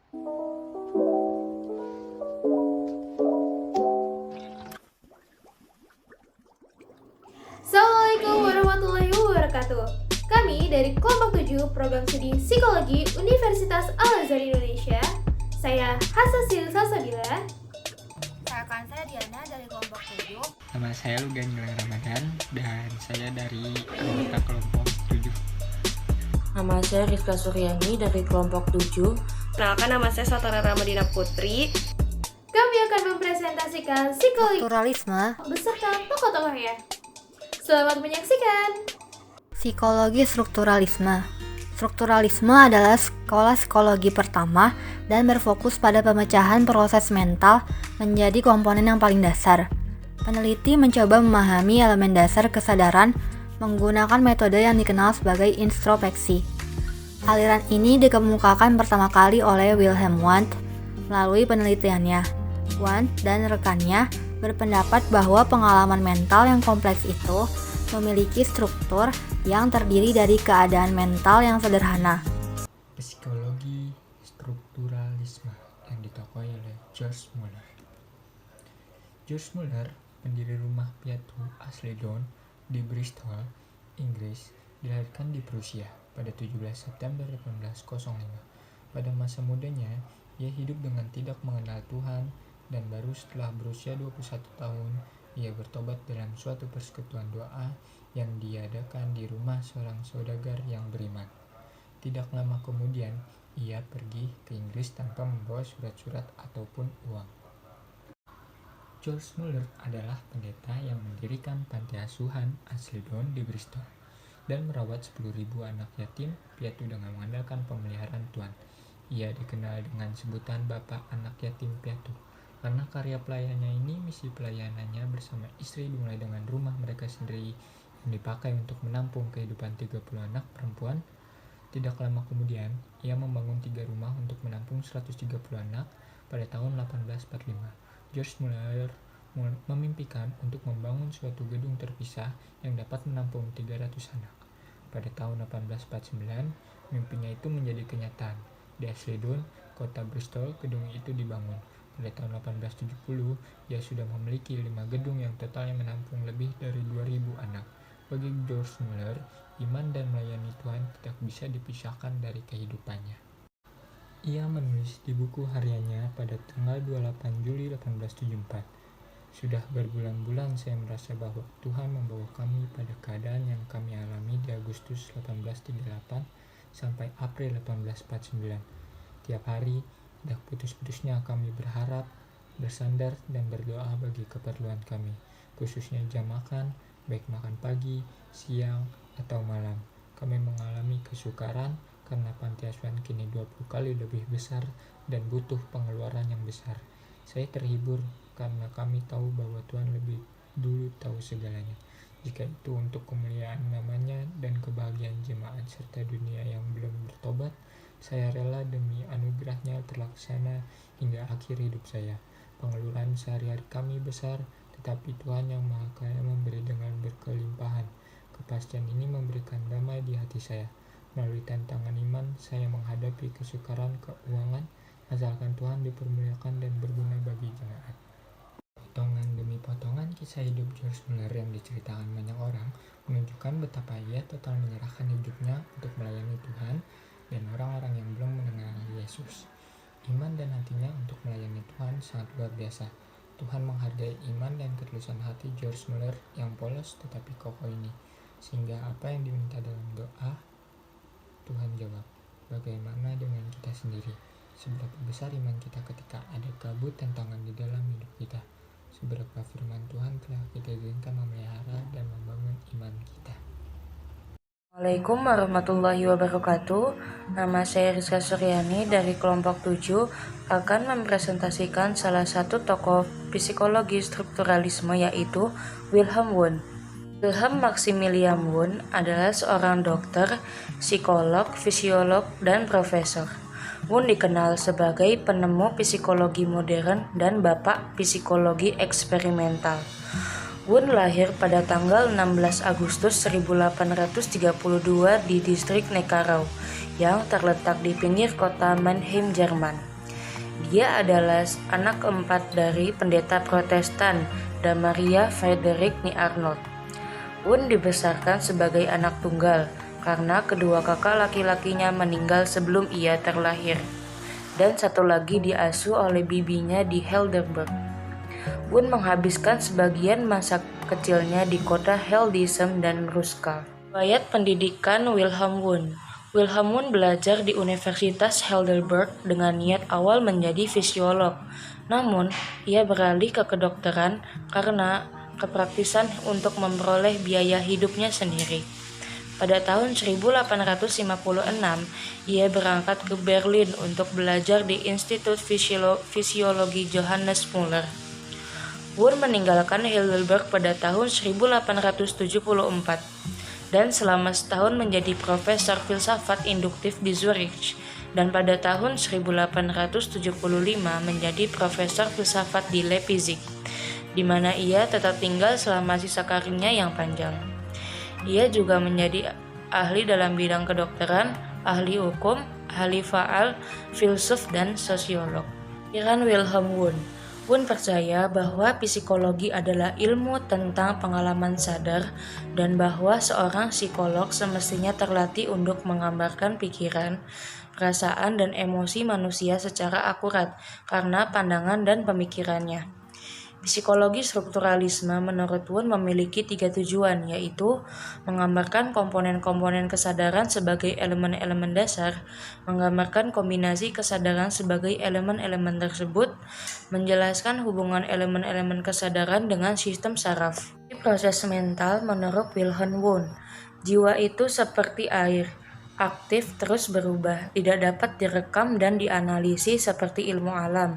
Assalamualaikum warahmatullahi wabarakatuh. Kami dari kelompok 7 program studi Psikologi Universitas Al-Azhar Indonesia. Saya Hasasil Salsabila. Saya Kansa Diana dari kelompok 7. Nama saya Lugan Gilang Ramadan dan saya dari anggota kelompok 7. Nama saya Rizka Suryani dari kelompok 7. Kenalkan, nama saya Satara Ramadina Putri. Kami akan mempresentasikan psikologi Strukturalisme. beserta tokoh-tokohnya. Selamat menyaksikan. Psikologi strukturalisme. Strukturalisme adalah sekolah psikologi pertama dan berfokus pada pemecahan proses mental menjadi komponen yang paling dasar. Peneliti mencoba memahami elemen dasar kesadaran menggunakan metode yang dikenal sebagai introspeksi. Aliran ini dikemukakan pertama kali oleh Wilhelm Wundt melalui penelitiannya. Wundt dan rekannya berpendapat bahwa pengalaman mental yang kompleks itu memiliki struktur yang terdiri dari keadaan mental yang sederhana. Psikologi strukturalisme yang ditokohi oleh George Muller. George Muller, pendiri rumah piatu asli Down di Bristol, Inggris, dilahirkan di Prusia pada 17 September 1805. Pada masa mudanya, ia hidup dengan tidak mengenal Tuhan dan baru setelah berusia 21 tahun, ia bertobat dalam suatu persekutuan doa yang diadakan di rumah seorang saudagar yang beriman. Tidak lama kemudian, ia pergi ke Inggris tanpa membawa surat-surat ataupun uang. George Muller adalah pendeta yang mendirikan panti asuhan asli Down di Bristol dan merawat 10.000 anak yatim piatu dengan mengandalkan pemeliharaan Tuhan. Ia dikenal dengan sebutan Bapak Anak Yatim Piatu. Karena karya pelayanannya ini, misi pelayanannya bersama istri dimulai dengan rumah mereka sendiri yang dipakai untuk menampung kehidupan 30 anak perempuan. Tidak lama kemudian, ia membangun 3 rumah untuk menampung 130 anak pada tahun 1845. George Muller memimpikan untuk membangun suatu gedung terpisah yang dapat menampung 300 anak. Pada tahun 1849, mimpinya itu menjadi kenyataan. Di Ashley Down, kota Bristol, gedung itu dibangun. Pada tahun 1870, ia sudah memiliki 5 gedung yang totalnya menampung lebih dari 2.000 anak. Bagi George Muller, iman dan melayani Tuhan tidak bisa dipisahkan dari kehidupannya. Ia menulis di buku hariannya pada tanggal 28 Juli 1874. Sudah berbulan-bulan saya merasa bahwa Tuhan membawa kami pada keadaan yang kami alami di Agustus 1838 sampai April 1849. Tiap hari, tidak putus-putusnya kami berharap, bersandar, dan berdoa bagi keperluan kami, khususnya jam makan, baik makan pagi, siang, atau malam. Kami mengalami kesukaran karena panti asuhan kini 20 kali lebih besar dan butuh pengeluaran yang besar. Saya terhibur karena kami tahu bahwa Tuhan lebih dulu tahu segalanya. Jika itu untuk kemuliaan namanya dan kebahagiaan jemaat serta dunia yang belum bertobat, saya rela demi anugerahnya terlaksana hingga akhir hidup saya. Pengeluaran sehari-hari kami besar, tetapi Tuhan yang Maha Kaya memberi dengan berkelimpahan. Kepastian ini memberikan damai di hati saya. Melalui tantangan iman, saya menghadapi kesukaran keuangan, asalkan Tuhan dipermuliakan dan berguna bagi jemaat. Potongan demi potongan kisah hidup George Muller yang diceritakan banyak orang menunjukkan betapa ia total menyerahkan hidupnya untuk melayani Tuhan dan orang-orang yang belum mengenal Yesus. Iman dan hatinya untuk melayani Tuhan sangat luar biasa. Tuhan menghargai iman dan ketulusan hati George Muller yang polos tetapi kokoh ini, sehingga apa yang diminta dalam doa, Tuhan jawab. Bagaimana dengan kita sendiri? Seberapa besar iman kita ketika ada kabut tantangan di dalam hidup kita? Seberapa firman Tuhan telah kita izinkan memelihara dan membangun iman kita? Assalamualaikum warahmatullahi wabarakatuh. Nama saya Rizka Suryani dari kelompok 7 akan mempresentasikan salah satu tokoh psikologi strukturalisme, yaitu Wilhelm Wundt. Wilhelm Maximilian Wundt adalah seorang dokter, psikolog, fisiolog, dan profesor. Wundt dikenal sebagai penemu psikologi modern dan bapak psikologi eksperimental. Wundt lahir pada tanggal 16 Agustus 1832 di distrik Neckarau yang terletak di pinggir kota Mannheim, Jerman. Dia adalah anak keempat dari pendeta Protestan Damaria Frederick ni Arnold. Wundt dibesarkan sebagai anak tunggal karena kedua kakak laki-lakinya meninggal sebelum ia terlahir, dan satu lagi diasuh oleh bibinya di Heidelberg. Wundt menghabiskan sebagian masa kecilnya di kota Hildesheim dan Ruska. Riwayat pendidikan Wilhelm Wundt. Wilhelm Wundt belajar di Universitas Heidelberg dengan niat awal menjadi fisiolog. Namun, ia beralih ke kedokteran karena kepraktisan untuk memperoleh biaya hidupnya sendiri. Pada tahun 1856, ia berangkat ke Berlin untuk belajar di Institut Fisiologi Johannes Müller. Wundt meninggalkan Heidelberg pada tahun 1874 dan selama setahun menjadi profesor filsafat induktif di Zurich, dan pada tahun 1875 menjadi profesor filsafat di Leipzig, di mana ia tetap tinggal selama sisa karirnya yang panjang. Ia juga menjadi ahli dalam bidang kedokteran, ahli hukum, ahli faal, filsuf, dan sosiolog. Pikiran Wilhelm Wundt. Wundt percaya bahwa psikologi adalah ilmu tentang pengalaman sadar dan bahwa seorang psikolog semestinya terlatih untuk menggambarkan pikiran, perasaan, dan emosi manusia secara akurat karena pandangan dan pemikirannya. Psikologi strukturalisme menurut Wundt memiliki 3 tujuan, yaitu menggambarkan komponen-komponen kesadaran sebagai elemen-elemen dasar, menggambarkan kombinasi kesadaran sebagai elemen-elemen tersebut, menjelaskan hubungan elemen-elemen kesadaran dengan sistem saraf. Di proses mental menurut Wilhelm Wundt, jiwa itu seperti air, aktif terus berubah, tidak dapat direkam dan dianalisis seperti ilmu alam.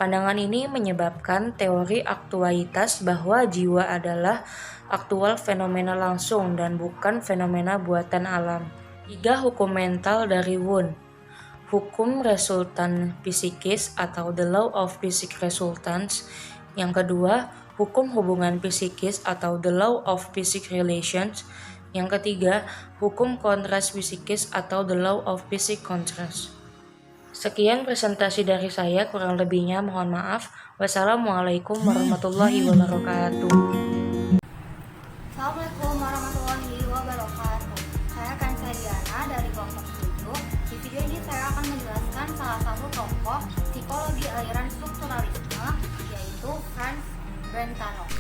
Pandangan ini menyebabkan teori aktualitas bahwa jiwa adalah aktual fenomena langsung dan bukan fenomena buatan alam. 3 hukum mental dari Wundt. Hukum resultan psikis atau the law of physical resultants. Yang kedua, hukum hubungan psikis atau the law of physical relations. Yang ketiga, hukum kontras psikis atau the law of physical contrast. Sekian presentasi dari saya, kurang lebihnya mohon maaf. Wassalamualaikum warahmatullahi wabarakatuh. Assalamualaikum warahmatullahi wabarakatuh. Saya Kansa Diana dari kelompok 7. Di video ini saya akan menjelaskan salah satu tokoh psikologi aliran strukturalisme, yaitu Franz Brentano.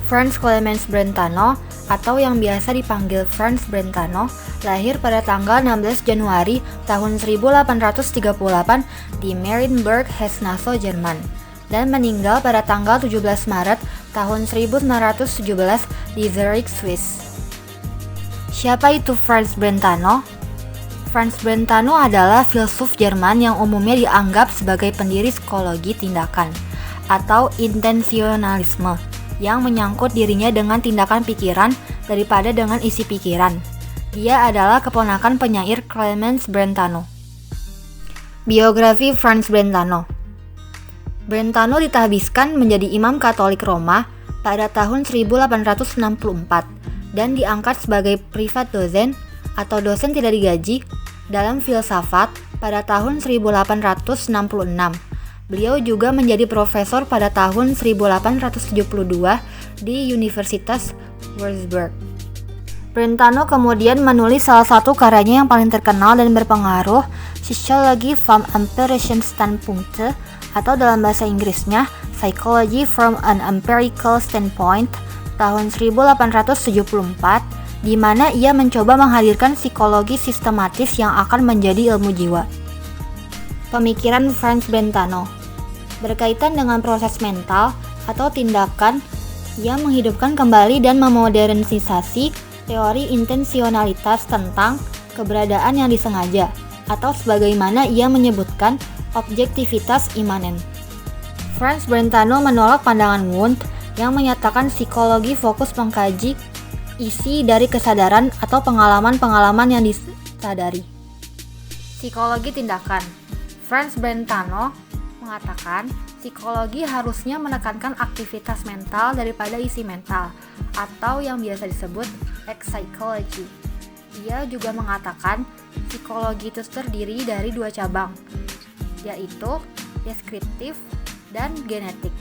Franz Clemens Brentano, atau yang biasa dipanggil Franz Brentano, lahir pada tanggal 16 Januari tahun 1838 di Marienburg, Hesse-Nassau, Jerman, dan meninggal pada tanggal 17 Maret tahun 1917 di Zurich, Swiss. Siapa itu Franz Brentano? Franz Brentano adalah filsuf Jerman yang umumnya dianggap sebagai pendiri psikologi tindakan atau intensionalisme, yang menyangkut dirinya dengan tindakan pikiran daripada dengan isi pikiran. Dia adalah keponakan penyair Clemens Brentano. Biografi Franz Brentano. Brentano ditahbiskan menjadi imam Katolik Roma pada tahun 1864 dan diangkat sebagai privat dosen atau dosen tidak digaji dalam filsafat pada tahun 1866. Beliau juga menjadi profesor pada tahun 1872 di Universitas Würzburg. Brentano kemudian menulis salah satu karyanya yang paling terkenal dan berpengaruh, Psychologie vom empirischen Standpunkt, atau dalam bahasa Inggrisnya Psychology from an Empirical Standpoint, tahun 1874, di mana ia mencoba menghadirkan psikologi sistematis yang akan menjadi ilmu jiwa. Pemikiran Franz Brentano berkaitan dengan proses mental atau tindakan yang menghidupkan kembali dan memodernisasi teori intensionalitas tentang keberadaan yang disengaja, atau sebagaimana ia menyebutkan objektivitas imanen. Franz Brentano menolak pandangan Wundt yang menyatakan psikologi fokus mengkaji isi dari kesadaran atau pengalaman-pengalaman yang disadari. Psikologi tindakan. Franz Brentano mengatakan psikologi harusnya menekankan aktivitas mental daripada isi mental, atau yang biasa disebut psychology. Ia juga mengatakan psikologi itu terdiri dari 2 cabang, yaitu deskriptif, dan genetik.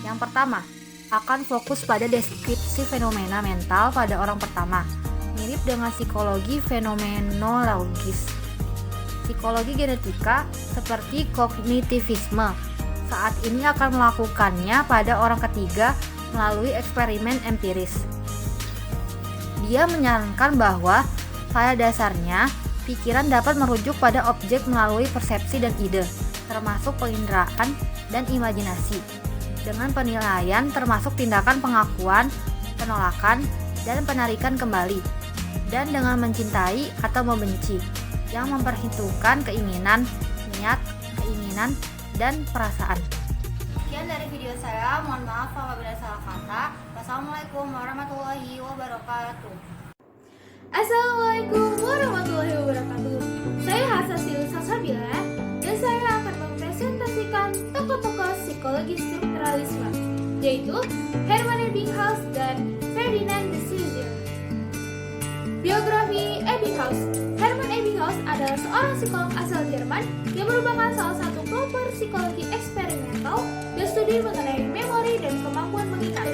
Yang pertama, akan fokus pada deskripsi fenomena mental pada orang pertama, mirip dengan psikologi fenomenologis. Psikologi genetika seperti kognitivisme saat ini akan melakukannya pada orang ketiga melalui eksperimen empiris. Dia menyarankan bahwa pada dasarnya pikiran dapat merujuk pada objek melalui persepsi dan ide, termasuk penginderaan dan imajinasi, dengan penilaian termasuk tindakan pengakuan, penolakan, dan penarikan kembali, dan dengan mencintai atau membenci, yang memperhitungkan keinginan, niat, keinginan, dan perasaan. Sekian dari video saya, mohon maaf apabila salah kata. Wassalamualaikum warahmatullahi wabarakatuh. Assalamualaikum warahmatullahi wabarakatuh. Saya Hasasil Salsabila dan saya akan mempresentasikan tokoh-tokoh psikologi strukturalisme, yaitu Hermann Ebbinghaus dan Ferdinand de Saussure. Biografi Ebbinghaus. Hermann Ebbinghaus adalah seorang psikolog asal Jerman yang merupakan salah satu pelopor psikologi eksperimental dan studi mengenai memori dan kemampuan mengingat.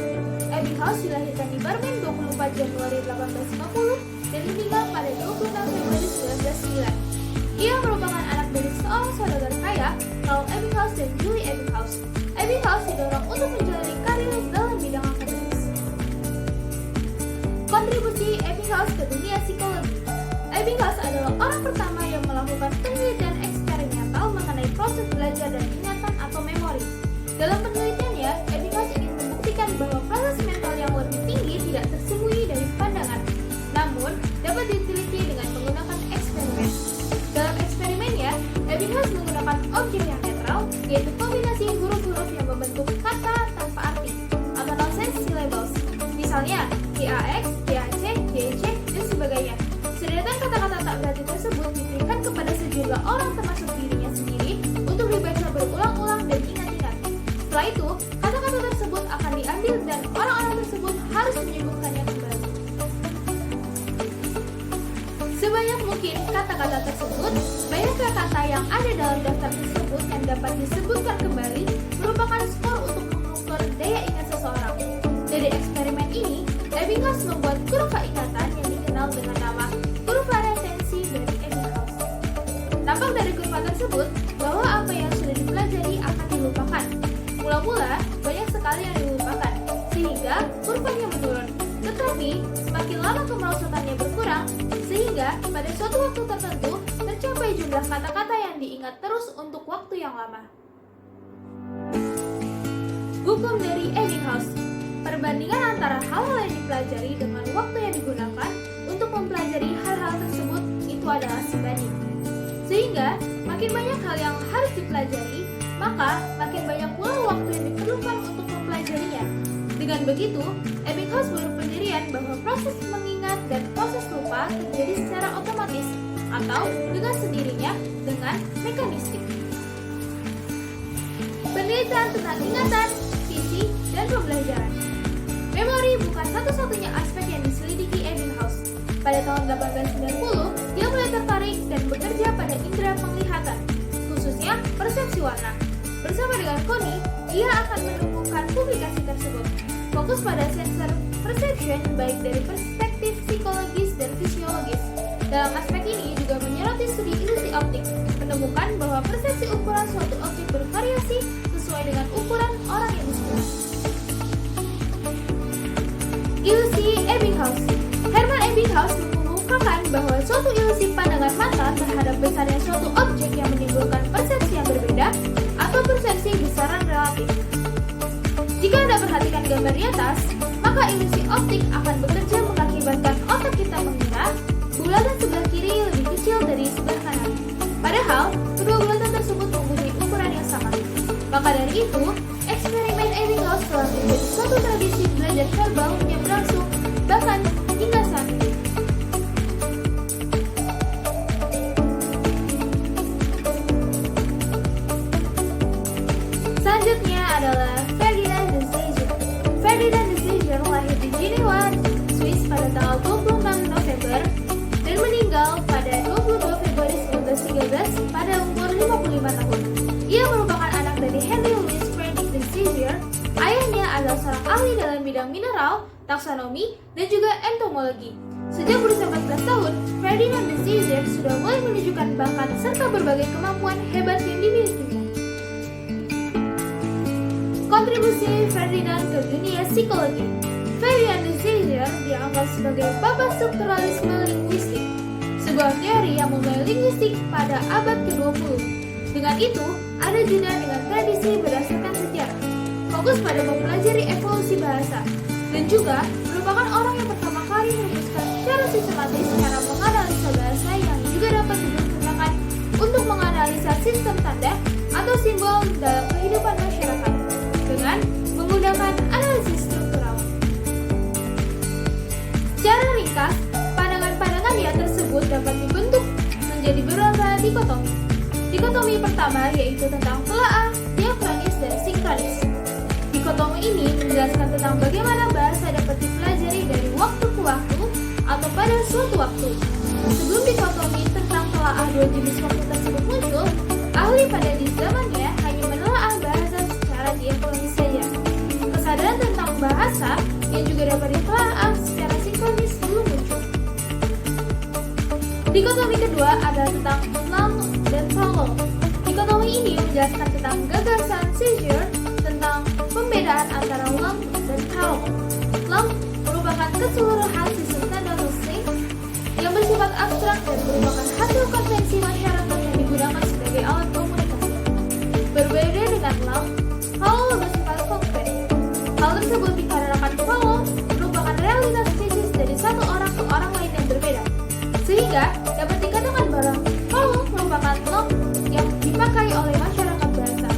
Ebbinghaus dilahirkan di Bremen 24 Januari 1850 dan meninggal pada 26 Februari 1909. Ia merupakan anak dari seorang saudagar kaya, Karl Ebbinghaus dan Julie Ebbinghaus. Ebbinghaus didorong untuk menjalani karir dalam bidang akademis. Kontribusi Ebbinghaus ke dunia psikologi. Ebbinghaus adalah orang pertama yang melakukan penelitian eksperimental mengenai proses belajar dan ingatan atau memori. Dalam penelitiannya, Ebbinghaus ingin membuktikan bahwa proses mental yang lebih tinggi tidak tersembunyi dari pandangan, namun dapat diteliti dengan menggunakan eksperimen. Dalam eksperimennya, Ebbinghaus menggunakan objek yang netral, yaitu kombinasi huruf-huruf yang membentuk kata tanpa arti atau nonsense syllables, misalnya GAX, GAC, GC, dan sebagainya. Sederetan kata-kata tak berarti tersebut diberikan kepada sejumlah orang termasuk dirinya sendiri untuk dibaca berulang-ulang dan ingat-ingat. Setelah itu, kata-kata tersebut akan diambil dan orang-orang tersebut harus menyebutkannya kembali. Sebanyak mungkin kata-kata tersebut, banyaknya kata yang ada dalam daftar tersebut yang dapat disebutkan kembali merupakan skor untuk mengukur daya ingat seseorang. Dari eksperimen ini, Ebbinghaus membuat kurva ingatan yang dikenal dengan nama kurva retensi dari Ebbinghaus. Tampak dari kurva tersebut bahwa apa yang sudah dipelajari akan dilupakan. Mula-mula banyak sekali yang dilupakan, sehingga kurvanya menurun. Tetapi semakin lama kemerosotannya berkurang, sehingga pada suatu waktu tertentu tercapai jumlah kata-kata yang diingat terus untuk waktu yang lama. Hukum dari Ebbinghaus. Perbandingan antara hal-hal yang dipelajari dengan waktu yang digunakan untuk mempelajari hal-hal tersebut itu adalah sebanding. Sehingga makin banyak hal yang harus dipelajari, maka makin banyak pula waktu yang diperlukan untuk mempelajarinya. Dengan begitu, Ebbinghaus berpendirian bahwa proses mengingat dan proses lupa terjadi secara otomatis atau dengan sendirinya dengan mekanistik. Penelitian tentang ingatan, visi, dan pembelajaran. Memori bukan satu-satunya aspek yang diselidiki Ebbinghaus. Pada tahun 1890, dia mulai tertarik dan bekerja pada indera penglihatan, khususnya persepsi warna. Bersama dengan Connie, dia akan menemukan publikasi tersebut. Fokus pada sensor perception baik dari perspektif psikologis dan fisiologis. Dalam aspek ini juga menyoroti studi ilusi optik, menemukan bahwa persepsi ukuran suatu objek bervariasi sesuai dengan ukuran orang yang disukai. Ilusi Ebbinghaus. Hermann Ebbinghaus mengemukakan bahwa suatu ilusi pandangan mata terhadap besarnya suatu objek yang menimbulkan persepsi yang berbeda atau persepsi besaran relatif. Jika Anda perhatikan gambar di atas, maka ilusi optik akan bekerja mengakibatkan otak kita mengira bulatan sebelah kiri lebih kecil dari sebelah kanan. Padahal, kedua bulatan tersebut mempunyai ukuran yang sama. Maka dari itu, eksperimen Ebbinghaus telah menjadi suatu tradisi belajar verbal yang berlangsung bahkan hingga saat ini. Selanjutnya adalah Ferdinand de Saussure. Ferdinand de Saussure lahir di Jenewa, Swiss pada tanggal 26 November dan meninggal pada 22 Februari 1913 pada umur 55 tahun. Ia merupakan bidang mineral, taksonomi, dan juga entomologi. Sejak berusia 14 tahun, Ferdinand de Saussure sudah mulai menunjukkan bakat serta berbagai kemampuan hebat yang dimilikinya. Kontribusi Ferdinand ke dunia psikologi. Ferdinand de Saussure dianggap sebagai bapak strukturalisme linguistik, sebuah teori yang memulai linguistik pada abad ke-20. Dengan itu, ada juga dengan tradisi berdasarkan sejarah, fokus pada mempelajari evolusi bahasa, dan juga merupakan orang yang pertama kali merumuskan secara sistematis cara menganalisa bahasa yang juga dapat digunakan untuk menganalisa sistem tanda atau simbol dalam kehidupan masyarakat dengan menggunakan analisis struktural. Secara ringkas, pandangan-pandangannya tersebut dapat dibentuk menjadi beberapa dikotomi. Dikotomi pertama yaitu tentang telaah, diakronis, dan sinkronis. Dikotomi ini menjelaskan tentang bagaimana bahasa dapat dipelajari dari waktu ke waktu atau pada suatu waktu. Sebelum dikotomi tentang telaah dua jenis waktu tersebut muncul, ahli pada di zamannya hanya menelaah bahasa secara diakronis saja. Kesadaran tentang bahasa yang juga dapat ditelaah secara sinkronis belum muncul. Dikotomi kedua adalah tentang long dan vowel. Dikotomi ini menjelaskan tentang gagasan Saussure tentang pembedaan antara long dan vowel. Long merupakan keseluruhan sistem tanda nulising yang bersifat abstrak dan merupakan hasil konvensi masyarakat yang digunakan sebagai alat komunikasi. Berbeda dengan long, vowel bersifat konkret. Hal tersebut dikarenakan vowel merupakan realitas fisik dari satu orang ke orang lain yang berbeda, sehingga dapat dikatakan bahwa vowel merupakan long yang dipakai oleh masyarakat bahasa.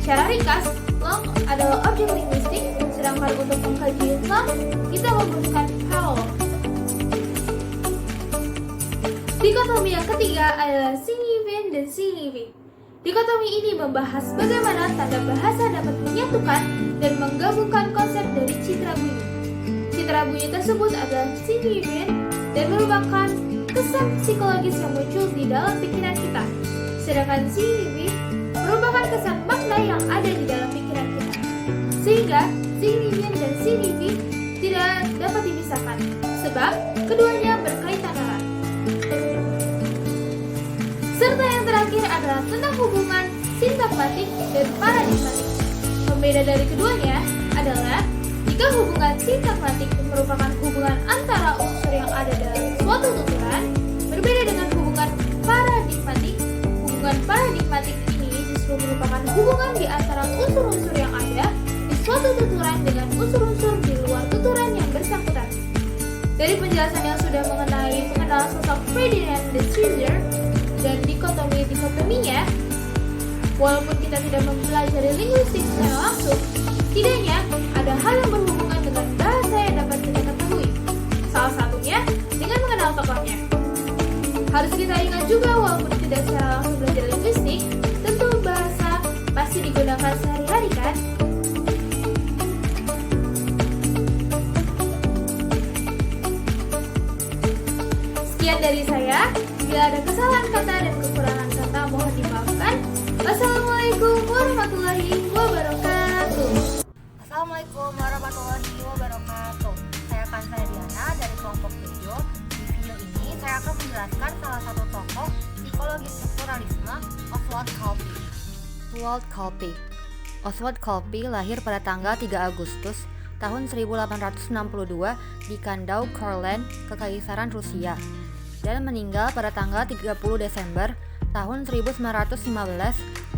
Secara ringkas, long adalah objek linguistik, sedangkan untuk mengkaji long, kita membutuhkan vowel. Dikotomi yang ketiga adalah signifin dan signifik. Dikotomi ini membahas bagaimana tanda bahasa dapat menyatukan dan menggabungkan konsep dari citra bunyi. Citra bunyi tersebut adalah signifin dan merupakan kesan psikologis yang muncul di dalam pikiran kita. Sedangkan signifik merupakan kesan makna yang ada di dalam pikiran kita. Sehingga signifin dan signifik tidak dapat dipisahkan, sebab keduanya berkaitan erat. Serta yang terakhir adalah tentang hubungan sintakmatik dan paradigmatik. Pembeda dari keduanya adalah jika hubungan sintakmatik merupakan hubungan antara unsur yang ada dalam suatu tuturan, berbeda dengan hubungan paradigmatik. Hubungan paradigmatik ini justru merupakan hubungan di antara unsur-unsur yang ada di suatu tuturan dengan unsur-unsur di luar tuturan yang bersangkutan. Dari penjelasan yang sudah mengenal sosok Ferdinand de Saussure dan dikotominya, walaupun kita tidak mempelajari linguistik secara langsung, setidaknya ada hal yang berhubungan dengan bahasa yang dapat kita ketahui. Salah satunya dengan mengenal tokohnya. Harus kita ingat juga walaupun tidak secara langsung belajar linguistik, tentu bahasa pasti digunakan sehari-hari kan? Sekian dari saya. Bila ada kesalahan kata dan kekurangan kata mohon dimaafkan. Wassalamualaikum warahmatullahi wabarakatuh. Assalamualaikum warahmatullahi wabarakatuh. Saya Kansa Diana dari kelompok 7. Di video ini saya akan menjelaskan salah satu tokoh psikologi strukturalisme, Oswald Colby. Oswald Colby lahir pada tanggal 3 Agustus tahun 1862 di Kandau, Courland, Kekaisaran Rusia, dan meninggal pada tanggal 30 Desember tahun 1915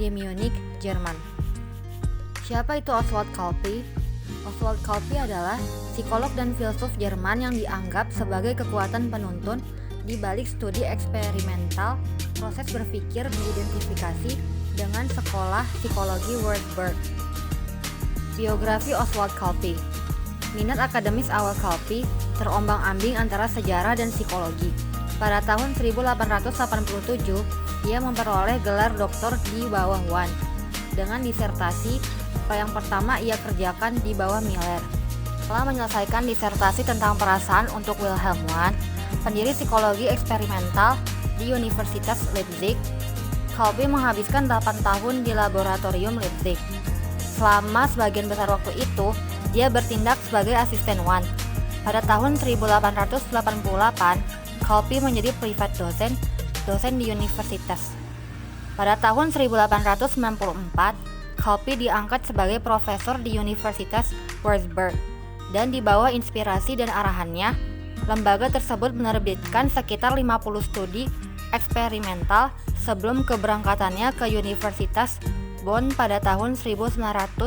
di Munich, Jerman. Siapa itu Oswald Colby? Oswald Colby adalah psikolog dan filsuf Jerman yang dianggap sebagai kekuatan penuntun di balik studi eksperimental proses berpikir diidentifikasi dengan sekolah psikologi Würzburg. Biografi Oswald Colby. Minat akademis awal Colby terombang-ambing antara sejarah dan psikologi. Pada tahun 1887, dia memperoleh gelar doktor di bawah Wundt. Dengan disertasi yang pertama ia kerjakan di bawah Miller. Setelah menyelesaikan disertasi tentang perasaan untuk Wilhelm Wundt, pendiri psikologi eksperimental di Universitas Leipzig, Colby menghabiskan 8 tahun di laboratorium Leipzig. Selama sebagian besar waktu itu, Dia bertindak sebagai asisten Wan. Pada tahun 1888, Calpi menjadi privat dosen di universitas. Pada tahun 1894, Calpi diangkat sebagai profesor di Universitas Würzburg, dan di bawah inspirasi dan arahannya, lembaga tersebut menerbitkan sekitar 50 studi eksperimental sebelum keberangkatannya ke Universitas Bonn pada tahun 1909.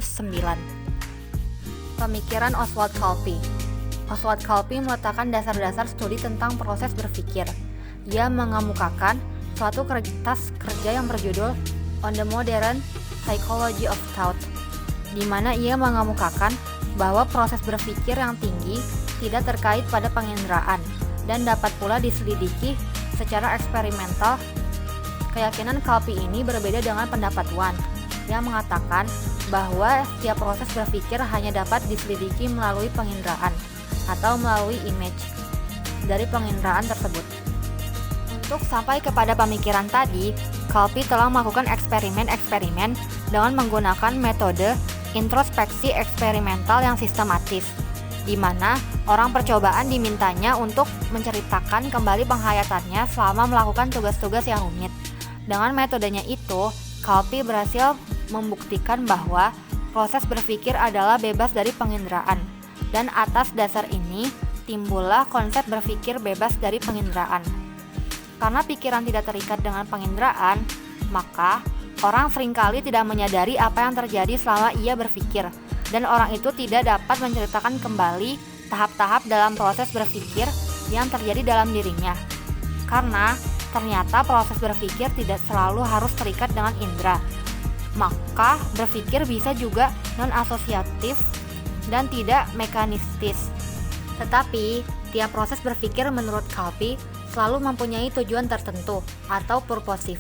Pemikiran Oswald Calpi. Oswald Calpi meletakkan dasar-dasar studi tentang proses berpikir. Ia mengemukakan suatu kertas kerja yang berjudul On the Modern Psychology of Thought, di mana ia mengemukakan bahwa proses berpikir yang tinggi tidak terkait pada penginderaan dan dapat pula diselidiki secara eksperimental. Keyakinan Calpi ini berbeda dengan pendapat Wan yang mengatakan bahwa setiap proses berpikir hanya dapat diselidiki melalui penginderaan atau melalui image dari penginderaan tersebut. Untuk sampai kepada pemikiran tadi, Calpi telah melakukan eksperimen-eksperimen dengan menggunakan metode introspeksi eksperimental yang sistematis, di mana orang percobaan dimintanya untuk menceritakan kembali penghayatannya selama melakukan tugas-tugas yang rumit. Dengan metodenya itu, Calpi berhasil membuktikan bahwa proses berpikir adalah bebas dari penginderaan, dan atas dasar ini timbullah konsep berpikir bebas dari penginderaan. Karena pikiran tidak terikat dengan penginderaan, maka orang seringkali tidak menyadari apa yang terjadi selama ia berpikir, dan orang itu tidak dapat menceritakan kembali tahap-tahap dalam proses berpikir yang terjadi dalam dirinya. Karena ternyata proses berpikir tidak selalu harus terikat dengan indera, maka berpikir bisa juga non-asosiatif dan tidak mekanistis. Tetapi, tiap proses berpikir menurut Calpi selalu mempunyai tujuan tertentu atau purposif.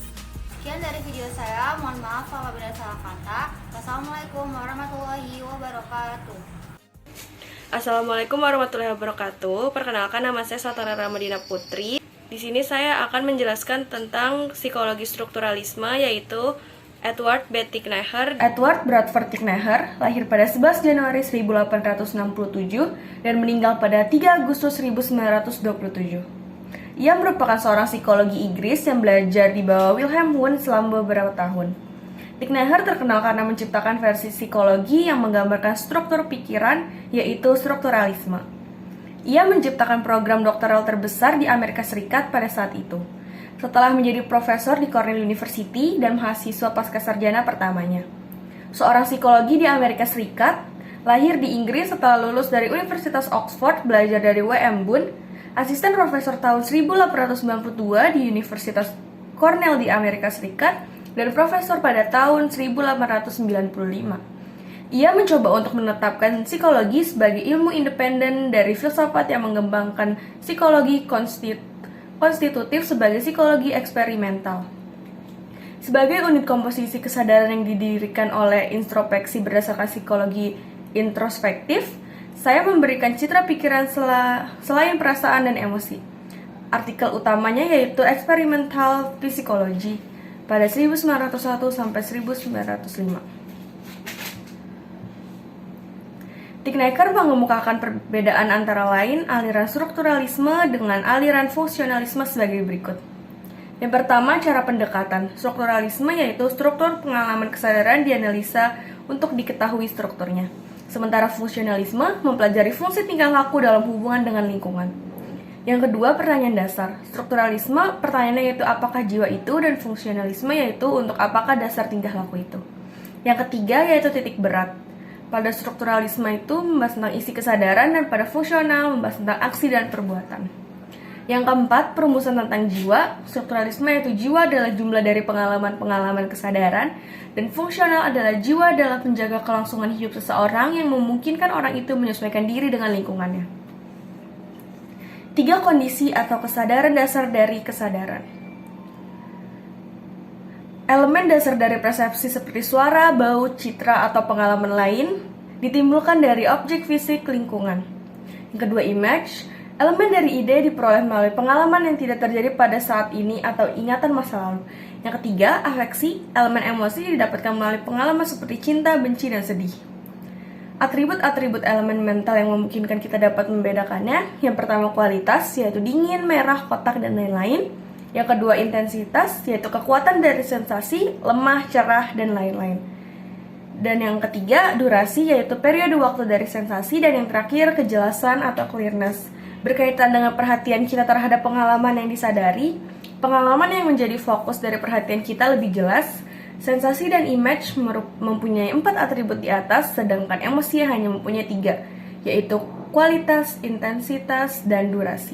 Sekian dari video saya, mohon maaf apabila salah kata. Wassalamualaikum warahmatullahi wabarakatuh. Assalamualaikum warahmatullahi wabarakatuh. Perkenalkan, nama saya Satara Ramadina Putri. Di sini saya akan menjelaskan tentang psikologi strukturalisme, yaitu Edward B. Tickneher. Edward Bradford Tickneher lahir pada 11 Januari 1867 dan meninggal pada 3 Agustus 1927. Ia merupakan seorang psikologi Inggris yang belajar di bawah Wilhelm Wundt selama beberapa tahun. Tickneher terkenal karena menciptakan versi psikologi yang menggambarkan struktur pikiran, yaitu strukturalisme. Ia menciptakan program doktoral terbesar di Amerika Serikat pada saat itu, setelah menjadi profesor di Cornell University dan mahasiswa pascasarjana pertamanya. Seorang psikologi di Amerika Serikat, lahir di Inggris setelah lulus dari Universitas Oxford, belajar dari W.M. Boone, asisten profesor tahun 1892 di Universitas Cornell di Amerika Serikat, dan profesor pada tahun 1895. Ia mencoba untuk menetapkan psikologi sebagai ilmu independen dari filsafat yang mengembangkan psikologi konstitutif sebagai psikologi eksperimental. Sebagai unit komposisi kesadaran yang didirikan oleh introspeksi berdasarkan psikologi introspektif, saya memberikan citra pikiran selain perasaan dan emosi. Artikel utamanya yaitu Experimental Psychology pada 1901 sampai 1905. Tickneher mengemukakan perbedaan antara lain aliran strukturalisme dengan aliran fungsionalisme sebagai berikut. Yang pertama, cara pendekatan. Strukturalisme yaitu struktur pengalaman kesadaran dianalisa untuk diketahui strukturnya. Sementara fungsionalisme mempelajari fungsi tingkah laku dalam hubungan dengan lingkungan. Yang kedua, pertanyaan dasar. Strukturalisme, pertanyaannya yaitu apakah jiwa itu, dan fungsionalisme yaitu untuk apakah dasar tingkah laku itu. Yang ketiga, yaitu titik berat. Pada strukturalisme itu membahas tentang isi kesadaran, dan pada fungsional membahas tentang aksi dan perbuatan. Yang keempat, perumusan tentang jiwa. Strukturalisme yaitu jiwa adalah jumlah dari pengalaman-pengalaman kesadaran, dan fungsional adalah jiwa adalah penjaga kelangsungan hidup seseorang yang memungkinkan orang itu menyesuaikan diri dengan lingkungannya. 3 kondisi atau kesadaran dasar dari kesadaran. Elemen dasar dari persepsi seperti suara, bau, citra, atau pengalaman lain ditimbulkan dari objek fisik lingkungan. Yang kedua, image. Elemen dari ide diperoleh melalui pengalaman yang tidak terjadi pada saat ini atau ingatan masa lalu. Yang ketiga, afeksi. Elemen emosi didapatkan melalui pengalaman seperti cinta, benci, dan sedih. Atribut-atribut elemen mental yang memungkinkan kita dapat membedakannya, yang pertama kualitas, yaitu dingin, merah, kotak, dan lain-lain. Yang kedua intensitas, yaitu kekuatan dari sensasi, lemah, cerah, dan lain-lain. Dan yang ketiga durasi, yaitu periode waktu dari sensasi. Dan yang terakhir kejelasan atau clearness, berkaitan dengan perhatian kita terhadap pengalaman yang disadari. Pengalaman yang menjadi fokus dari perhatian kita lebih jelas. Sensasi dan image mempunyai 4 atribut di atas, sedangkan emosi hanya mempunyai 3, yaitu kualitas, intensitas, dan durasi.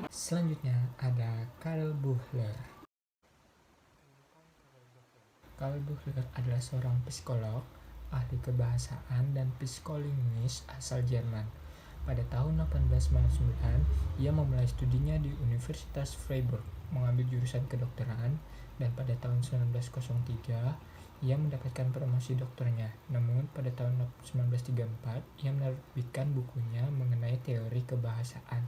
Selanjutnya ada Karl Buchler. Karl Buchler adalah seorang psikolog, ahli kebahasaan dan psikolinguis asal Jerman. Pada tahun 1899, ia memulai studinya di Universitas Freiburg, mengambil jurusan kedokteran, dan pada tahun 1903, ia mendapatkan promosi doktornya. Namun, pada tahun 1934, ia menerbitkan bukunya mengenai teori kebahasaan.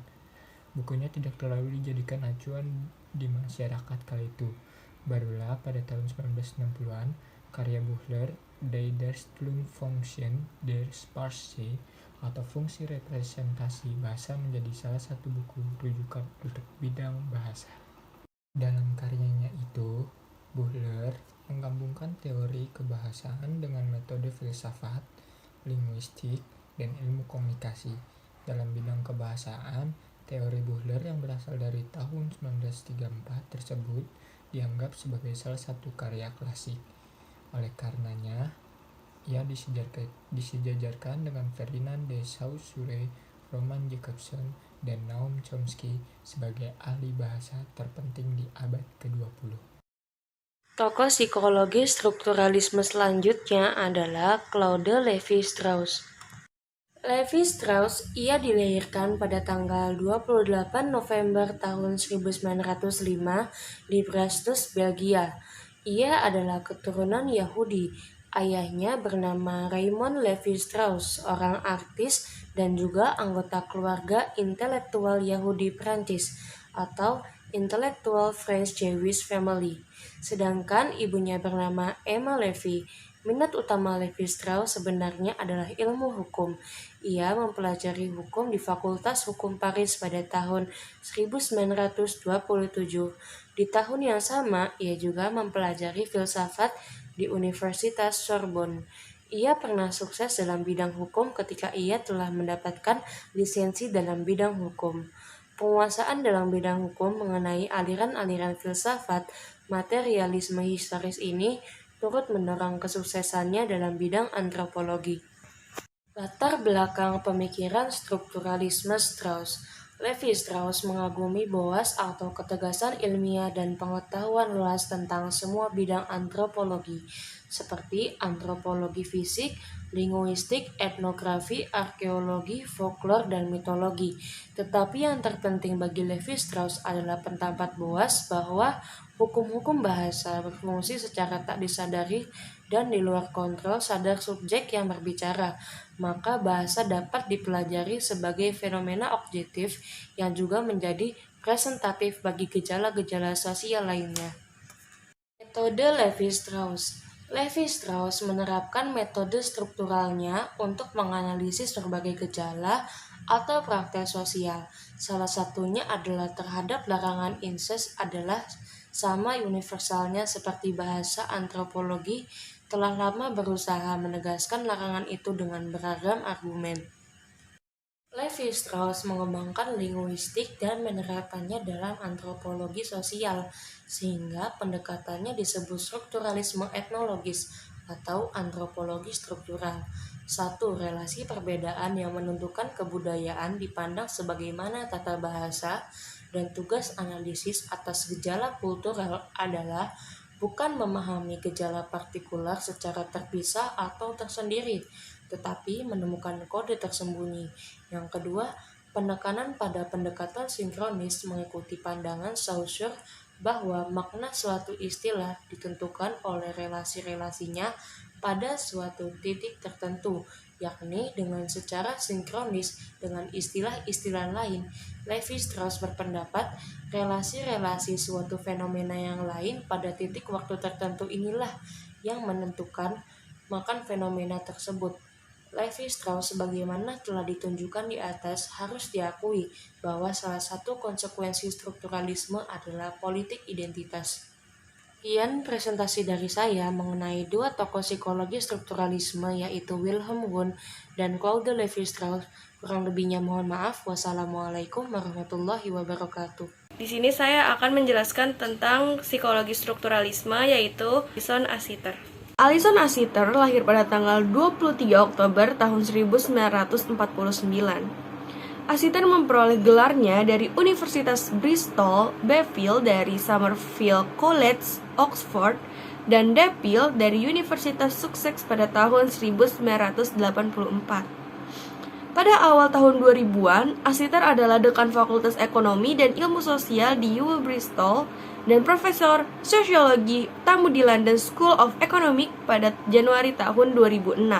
Bukunya tidak terlalu dijadikan acuan di masyarakat kala itu. Barulah pada tahun 1960-an, karya Buchler, Die Darstellungsfunktion der Sprache, atau fungsi representasi bahasa, menjadi salah satu buku rujukan untuk bidang bahasa. Dalam karyanya itu, Buchler menggabungkan teori kebahasaan dengan metode filsafat, linguistik, dan ilmu komunikasi. Dalam bidang kebahasaan, teori Buchler yang berasal dari tahun 1934 tersebut dianggap sebagai salah satu karya klasik. Oleh karenanya, ia disejajarkan dengan Ferdinand de Saussure, Roman Jakobson, dan Noam Chomsky sebagai ahli bahasa terpenting di abad ke-20. Tokoh psikologi strukturalisme selanjutnya adalah Claude Lévi-Strauss. Lévi-Strauss ia dilahirkan pada tanggal 28 November tahun 1905 di Brussels, Belgia. Ia adalah keturunan Yahudi. Ayahnya bernama Raymond Lévi-Strauss, seorang artis dan juga anggota keluarga intelektual Yahudi Prancis atau Intellectual French Jewish Family. Sedangkan ibunya bernama Emma Lévi. Minat utama Lévi-Strauss sebenarnya adalah ilmu hukum. Ia mempelajari hukum di Fakultas Hukum Paris pada tahun 1927. Di tahun yang sama, ia juga mempelajari filsafat di Universitas Sorbonne. Ia pernah sukses dalam bidang hukum ketika ia telah mendapatkan lisensi dalam bidang hukum. Penguasaan dalam bidang hukum mengenai aliran-aliran filsafat materialisme historis ini turut mendorong kesuksesannya dalam bidang antropologi. Latar belakang pemikiran strukturalisme Strauss. Lévi-Strauss mengagumi boas atau ketegasan ilmiah dan pengetahuan luas tentang semua bidang antropologi, seperti antropologi fisik, linguistik, etnografi, arkeologi, folklor, dan mitologi. Tetapi yang terpenting bagi Lévi-Strauss adalah pendapat Boas bahwa hukum-hukum bahasa berfungsi secara tak disadari dan di luar kontrol sadar subjek yang berbicara, maka bahasa dapat dipelajari sebagai fenomena objektif yang juga menjadi presentatif bagi gejala-gejala sosial lainnya. Metode Lévi-Strauss. Lévi-Strauss menerapkan metode strukturalnya untuk menganalisis berbagai gejala atau praktek sosial. Salah satunya adalah terhadap larangan incest adalah sama universalnya seperti bahasa antropologi telah lama berusaha menegaskan larangan itu dengan beragam argumen. Lévi-Strauss mengembangkan linguistik dan menerapkannya dalam antropologi sosial, sehingga pendekatannya disebut strukturalisme etnologis atau antropologi struktural. 1. Relasi perbedaan yang menentukan kebudayaan dipandang sebagaimana tata bahasa, dan tugas analisis atas gejala kultural adalah bukan memahami gejala partikular secara terpisah atau tersendiri, tetapi menemukan kode tersembunyi. Yang kedua, penekanan pada pendekatan sinkronis mengikuti pandangan Saussure bahwa makna suatu istilah ditentukan oleh relasi-relasinya pada suatu titik tertentu, yakni dengan secara sinkronis dengan istilah-istilah lain. Lévi-Strauss berpendapat relasi-relasi suatu fenomena yang lain pada titik waktu tertentu inilah yang menentukan makan fenomena tersebut. Levi-Strauss sebagaimana telah ditunjukkan di atas harus diakui bahwa salah satu konsekuensi strukturalisme adalah politik identitas. Sekian presentasi dari saya mengenai dua tokoh psikologi strukturalisme yaitu Wilhelm Wundt dan Claude Levi-Strauss. Kurang lebihnya mohon maaf. Wassalamualaikum warahmatullahi wabarakatuh. Di sini saya akan menjelaskan tentang psikologi strukturalisme yaitu Alison Asiter. Alison Asiter lahir pada tanggal 23 Oktober tahun 1949. Asiter memperoleh gelarnya dari Universitas Bristol, Beville dari Somerville College, Oxford, dan DePaul dari Universitas Sussex pada tahun 1984. Pada awal tahun 2000-an, Asiter adalah dekan Fakultas Ekonomi dan Ilmu Sosial di UW Bristol dan profesor sosiologi tamu di London School of Economics pada Januari tahun 2006.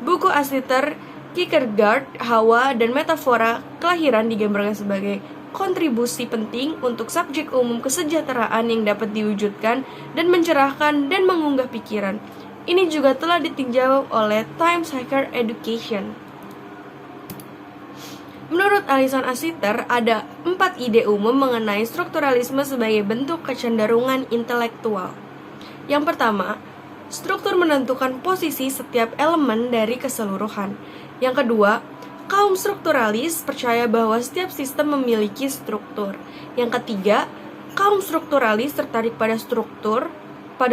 Buku Asiter, Kierkegaard, Hawa, dan Metafora Kelahiran digambarkan sebagai kontribusi penting untuk subjek umum kesejahteraan yang dapat diwujudkan dan mencerahkan dan mengunggah pikiran. Ini juga telah ditinjau oleh Times Higher Education. Menurut Alison Asiter, ada 4 ide umum mengenai strukturalisme sebagai bentuk kecenderungan intelektual. Yang pertama, struktur menentukan posisi setiap elemen dari keseluruhan. Yang kedua, kaum strukturalis percaya bahwa setiap sistem memiliki struktur. Yang ketiga, kaum strukturalis tertarik pada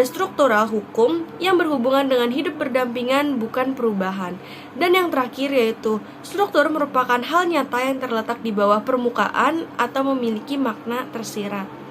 struktural hukum yang berhubungan dengan hidup berdampingan bukan perubahan. Dan yang terakhir yaitu struktur merupakan hal nyata yang terletak di bawah permukaan atau memiliki makna tersirat.